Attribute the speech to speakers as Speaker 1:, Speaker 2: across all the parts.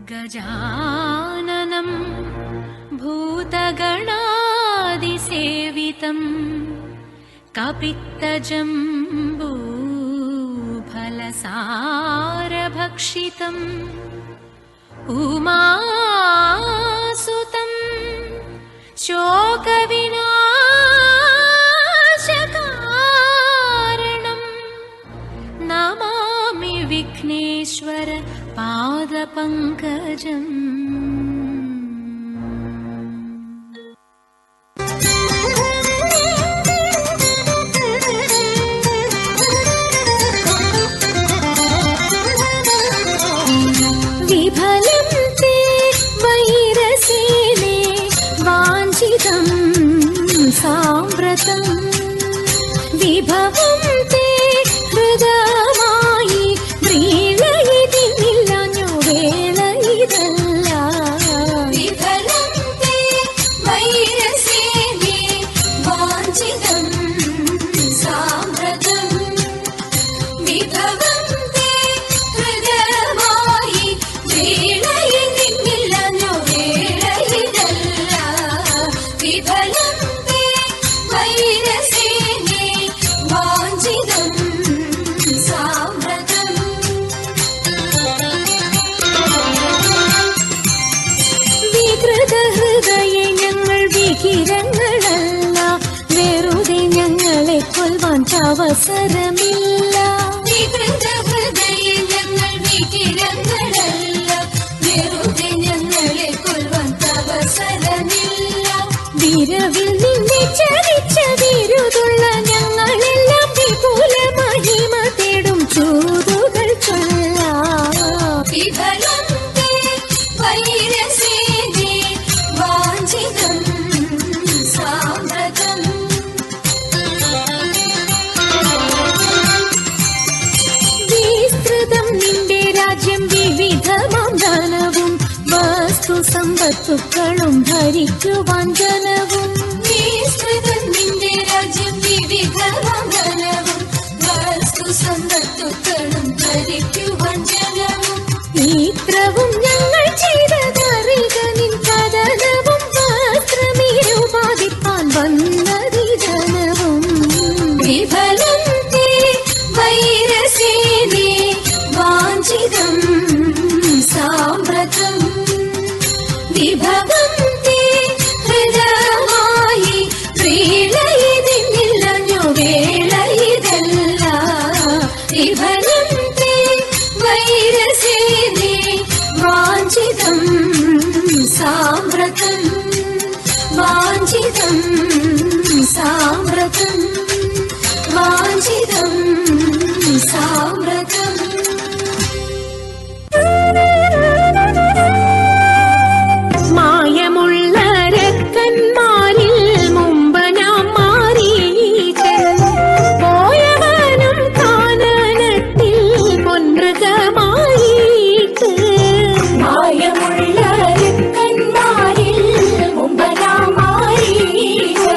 Speaker 1: गजाननं भूतगणादिसेवितं कपित्तजम्बूफलसारभक्षितम् उमासुतं शोकविनाशकारणं नमामि विघ्नेश्वर पादपङ्कजम्। विफलं ते वैरसेने वाञ्छितं साम्प्रतं विभवं ते हृदयमायि प्रीणयितिनिल्लन्यो वेळ इदल्ल। विफलं ते वैरसेने वाञ्छितं साम्प्रतं विभवं ते हृदयमायि प्रीणयितिनिल्लन्यो वेळ इदल्ल। विफलं ते वैरसेने वाञ्छितं साम्प्रतं വികൃതഹൃദയെ ഞങ്ങൾ വികിരങ്ങളല്ല, വെറുതെ ഞങ്ങളെ കൊല്ലുവാൻ അവസരമില്ല. വികൃതഹൃദയെ ഞങ്ങൾ വികിരങ്ങളല്ല, വെറുതെ ഞങ്ങളെ കൊല്ലുവാൻ അവസരമില്ല. വിരവിൽ നിന്നെ ചതിച്ച വിരുതുള്ള ഞങ്ങളെല്ലാം വിപുല മഹിമ തേടും ചൂതുകൾ ചൊല്ലാം. വിഫലം തേ വൈരസേനെ വാഞ്ചിതം സാമ്പ്രതം വിസ്തൃതം നിന്റെ രാജ്യം വിവിധമാം ധനവും വസ്തു സമ്പത്തുക്കളും ഭരിക്കുവാൻ ജനവും. വിസ്തൃതം നിന്റെ രാജ്യം വിവിധമാം ധനവും വസ്തു സമ്പത്തുക്കളും ഭരിക്കുവാൻ ജനവും. ഇത്രവും ഞങ്ങൾ ചെയ്തതറിക നിൻ കഥനവും വസ്ത്രമേരുപാതിപ്പാൻ വന്നതി ജനവും. വിഫലം തേ വൈരസേനെ വാഞ്ചിതം സാമ്പ്രതം വിഭവം തേ ഹൃദയമായി പ്രീണയതിന്നില്ലഞ്ഞു വേള ഇതല്ല. വിഫലം തേ വൈരസേനെ വാഞ്ചിതം സാമ്പ്രതം വാഞ്ചിതം സാമ്പ്രതം വാഞ്ചിതം സാമ്പ്രതം. മായമുള്ള രക്കന്മാരിൽ മുമ്പ് നാം മാറിയിട്ട് പോയവനും കാനനത്തിൽ പൊൻമൃഗമായിട്ട്. മായമുള്ള രക്കന്മാരിൽ മുമ്പ് നാം മാറിയിട്ട്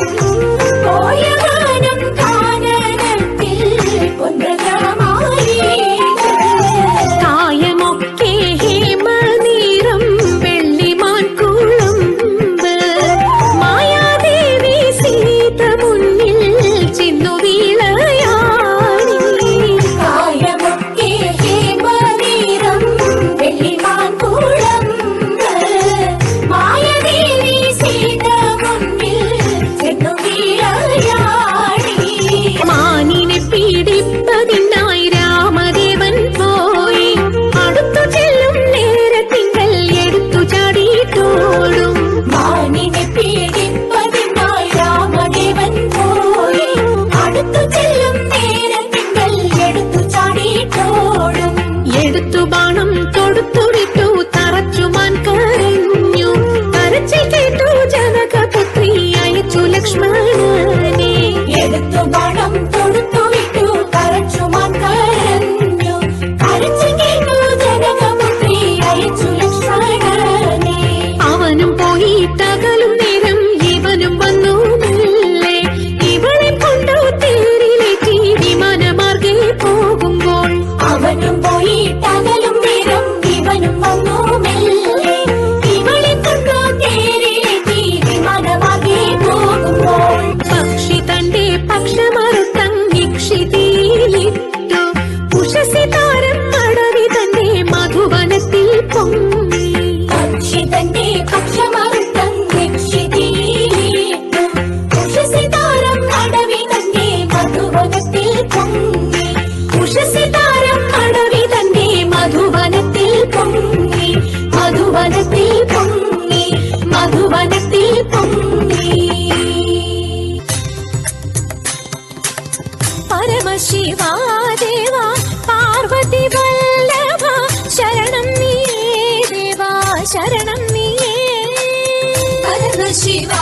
Speaker 1: പോയവനും കാനനത്തിൽ പൊൻമൃഗമായിട്ട്. കായമൊക്കെ ഹേമനീരം വെള്ളിമാൻ കുളമ്പ് മായാദേവി സീത മുന്നിൽ ചെന്നു വീളയാടി. കായമൊക്കെ ഹേമനീരം വെള്ളിമാൻ കുളമ്പ് മായാദേവി സീത മുന്നിൽ ചെന്നു വീളയാടി. മാനിനെ പീഡിപ്പതിനായി രാമദേവൻ പോയി, അടുത്തു ചെല്ലും നേരത്തിങ്കൽ എടുത്തു ചാടിയിട്ടോടും. മാനിനെ പീഡിപ്പതിനായി രാമദേവൻ പോയി, അടുത്തു ചെല്ലും നേരത്തിങ്കൽ എടുത്തു ചാടിയിട്ടോടും. എടുത്തു ബാണം തൊടുത്തു വിട്ടു തറച്ചുമാൻ കരഞ്ഞു. കരച്ചിൽ കേട്ടു ജനകപുത്രി അയച്ചു ലക്ഷ്മണനെ. എടുത്തു ബാണം തൊടുത്തു വിട്ടു തറച്ചുമാൻ കരഞ്ഞു. കരച്ചിൽ കേട്ടു ജനകപുത്രി അയച്ചു ലക്ഷ്മണനെ. അവനും പോയി തകലും നേരം ഇവനും വന്നു മെല്ലെ. ഇവളെ കൊണ്ടു തേരിലേറ്റി വിമാനമാർഗെ പോകുമ്പോൾ അവനും പോയി തകലും നേരം ഇവനും വന്നു മെല്ലെ. ശിവാ ദേവാ പാർവതി വല്ലഭ ശരണം നീയേ ദേവാ ശരണം നീയേ. ഹര ശിവാ